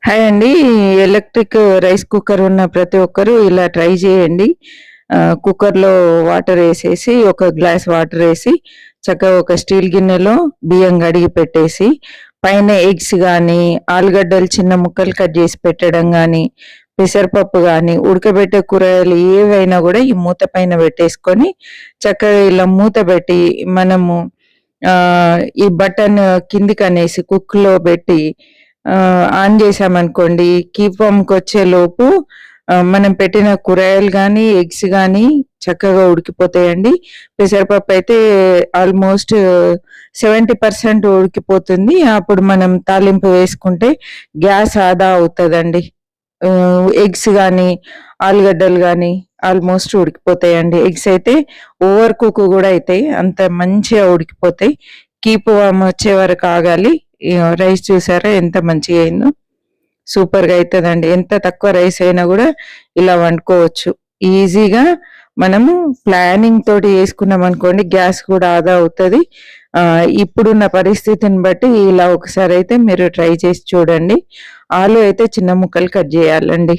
Hi అండి. Electric rice cooker ఉన్న ప్రతి ఒక్కరు ఇలా ట్రై చేయండి. కుక్కర్‌లో వాటర్ ఏసేసి, ఒక గ్లాస్ వాటర్ ఏసి, చక్కగా ఒక స్టీల్ గిన్నెలో బియ్యం కడిగి పెట్టేసి, పైన ఎగ్స్ గానీ, ఆలుగడ్డలు చిన్న ముక్కలు కట్ చేసి పెట్టడం గానీ, పెసరపప్పు గానీ, ఉడకబెట్టే కూరగాయలు ఏవైనా గూడా ఈ మూత పైన పెట్టేసుకొని, చక్కగా ఇలా మూత పెట్టి మనము ఈ బటన్ కిందికనేసి కుక్‌లో పెట్టి ఆన్ చేశామనుకోండి, కీప్ వామ్‌కొచ్చేలోపు మనం పెట్టిన కూరగాయలు గానీ, ఎగ్స్ గానీ చక్కగా ఉడికిపోతాయండి. పెసరపప్పయితే ఆల్‌మోస్ట్ 70% ఉడికిపోతుంది. అప్పుడు మనం తాలింపు వేసుకుంటే గ్యాస్ ఆదా అవుతదండి. ఎగ్స్ గానీ, ఆలుగడ్డలు గానీ ఆల్‌మోస్ట్ ఉడికిపోతాయండి. ఎగ్స్ అయితే ఓవర్ కుక్ గూడా అయితాయి. అంత మంచిగా ఉడికిపోతాయి. కీప్ వామ్ వచ్చే వరకు ఆగాలి. రైస్ చూసారా ఎంత మంచిగా అయిందో? సూపర్‌గా అయితదండి. ఎంత తక్కువ రైస్ అయినా గూడా ఇలా వండుకోవచ్చు. ఈజీగా మనము ప్లానింగ్ తోటి చేసుకున్నామనుకోండి, గ్యాస్ కూడా ఆదా అవుతది. ఇప్పుడున్న పరిస్థితిని బట్టి ఇలా ఒకసారైతే మీరు ట్రై చేసి చూడండి. ఆలు అయితే చిన్న ముక్కలు కట్ జేయాలండి.